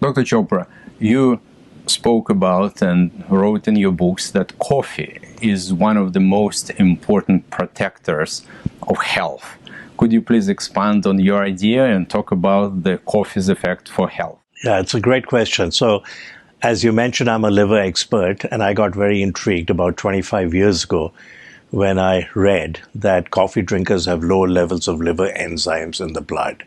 Dr. Chopra, you spoke about and wrote in your books that coffee is one of the most important protectors of health. Could you please expand on your idea and talk about the coffee's effect for health? Yeah, it's a great question. So, as you mentioned, I'm a liver expert, and I got very intrigued about 25 years ago when I read that coffee drinkers have lower levels of liver enzymes in the blood.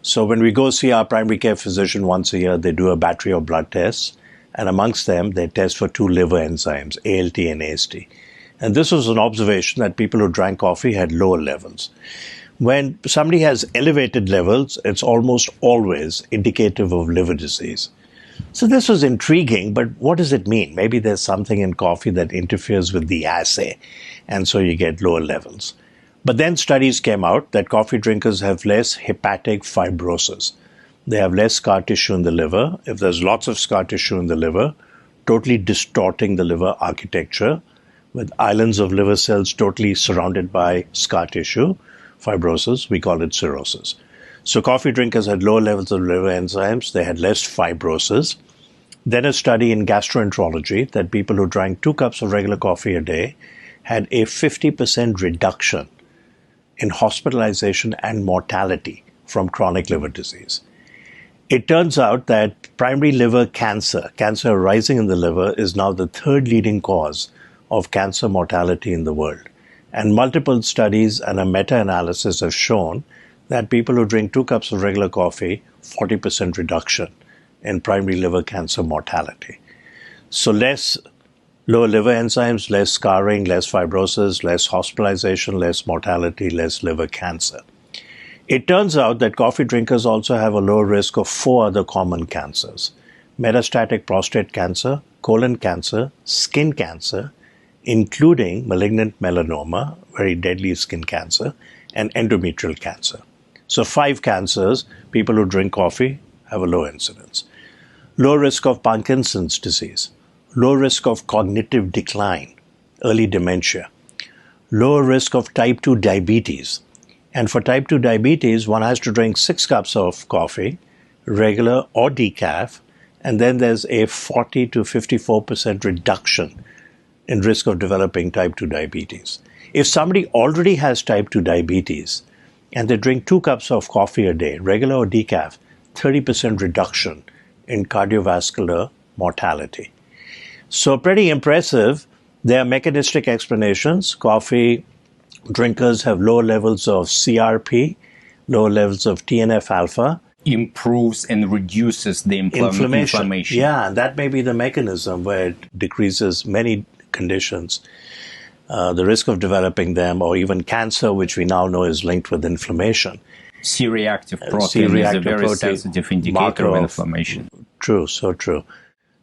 So when we go see our primary care physician once a year, they do a battery of blood tests, and amongst them, they test for two liver enzymes, ALT and AST. And this was an observation that people who drank coffee had lower levels. When somebody has elevated levels, it's almost always indicative of liver disease. So this was intriguing, but what does it mean? Maybe there's something in coffee that interferes with the assay, and so you get lower levels. But then studies came out that coffee drinkers have less hepatic fibrosis. They have less scar tissue in the liver. If there's lots of scar tissue in the liver, totally distorting the liver architecture, with islands of liver cells totally surrounded by scar tissue, fibrosis, we call it cirrhosis. So coffee drinkers had lower levels of liver enzymes, they had less fibrosis. Then a study in gastroenterology that people who drank 2 cups of regular coffee a day had a 50% reduction in hospitalization and mortality from chronic liver disease. It turns out that primary liver cancer arising in the liver, is now the 3rd leading cause of cancer mortality in the world. And multiple studies and a meta-analysis have shown that people who drink 2 cups of regular coffee, 40% reduction in primary liver cancer mortality. So lower liver enzymes, less scarring, less fibrosis, less hospitalization, less mortality, less liver cancer. It turns out that coffee drinkers also have a lower risk of 4 other common cancers: metastatic prostate cancer, colon cancer, skin cancer, including malignant melanoma, very deadly skin cancer, and endometrial cancer. So 5 cancers, people who drink coffee have a low incidence. Low risk of Parkinson's disease, low risk of cognitive decline, early dementia, lower risk of type 2 diabetes. And for type 2 diabetes, one has to drink 6 cups of coffee, regular or decaf, and then there's a 40 to 54% reduction in risk of developing type 2 diabetes. If somebody already has type 2 diabetes and they drink 2 cups of coffee a day, regular or decaf, 30% reduction in cardiovascular mortality. So pretty impressive. There are mechanistic explanations. Coffee drinkers have lower levels of CRP, lower levels of TNF-alpha. Improves and reduces the inflammation. Yeah, and that may be the mechanism where it decreases many conditions, the risk of developing them, or even cancer, which we now know is linked with inflammation. C-reactive protein is a very sensitive indicator of inflammation. True, so true.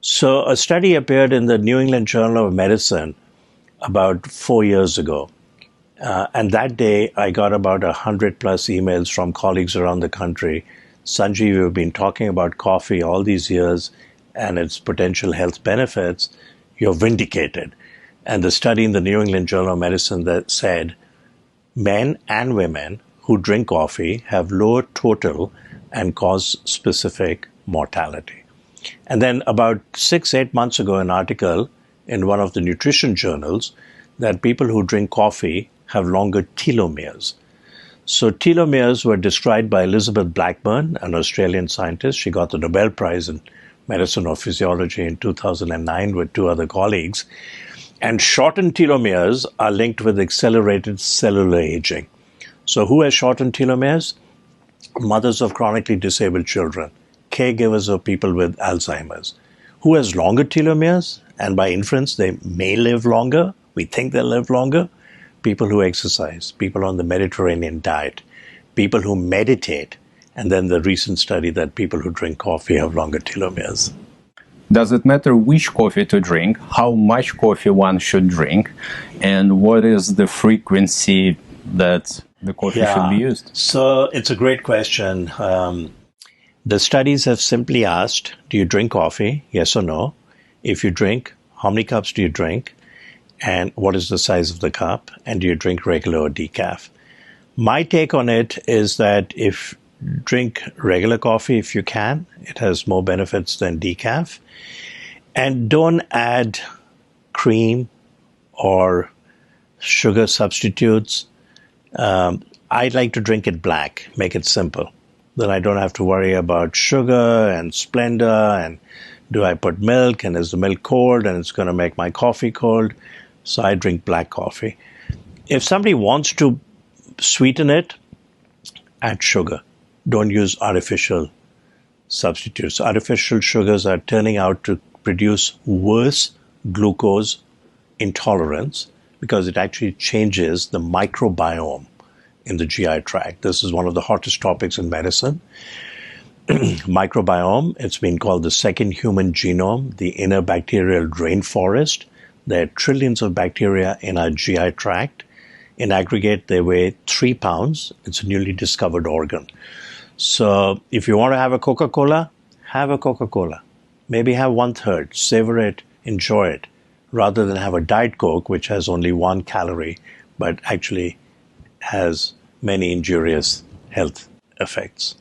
So a study appeared in the New England Journal of Medicine about 4 years ago. And that day, I got about 100 plus emails from colleagues around the country. Sanjeev, you've been talking about coffee all these years and its potential health benefits. You're vindicated. And the study in the New England Journal of Medicine that said men and women who drink coffee have lower total and cause-specific mortality. And then about 6-8 months ago, an article in one of the nutrition journals that people who drink coffee have longer telomeres. So telomeres were described by Elizabeth Blackburn, an Australian scientist. She got the Nobel Prize in Medicine or Physiology in 2009 with 2 other colleagues. And shortened telomeres are linked with accelerated cellular aging. So who has shortened telomeres? Mothers of chronically disabled children, caregivers of people with Alzheimer's. Who has longer telomeres? And by inference, they may live longer. We think they'll live longer. People who exercise, people on the Mediterranean diet, people who meditate, and then the recent study that people who drink coffee have longer telomeres. Does it matter which coffee to drink, how much coffee one should drink, and what is the frequency that the coffee should be used? So it's a great question. The studies have simply asked, do you drink coffee? Yes or no? If you drink, how many cups do you drink? And what is the size of the cup? And do you drink regular or decaf? My take on it is that if drink regular coffee if you can. It has more benefits than decaf. And don't add cream or sugar substitutes. I like to drink it black, make it simple. Then I don't have to worry about sugar and splendor and do I put milk and is the milk cold and it's going to make my coffee cold. So I drink black coffee. If somebody wants to sweeten it, add sugar. Don't use artificial substitutes. Artificial sugars are turning out to produce worse glucose intolerance because it actually changes the microbiome in the GI tract. This is one of the hottest topics in medicine. Microbiome, it's been called the second human genome, the inner bacterial rainforest. There are trillions of bacteria in our GI tract. In aggregate, they weigh 3 pounds. It's a newly discovered organ. So if you want to have a Coca-Cola, have a Coca-Cola. Maybe have 1/3, savor it, enjoy it, rather than have a Diet Coke, which has only 1 calorie, but actually has many injurious health effects.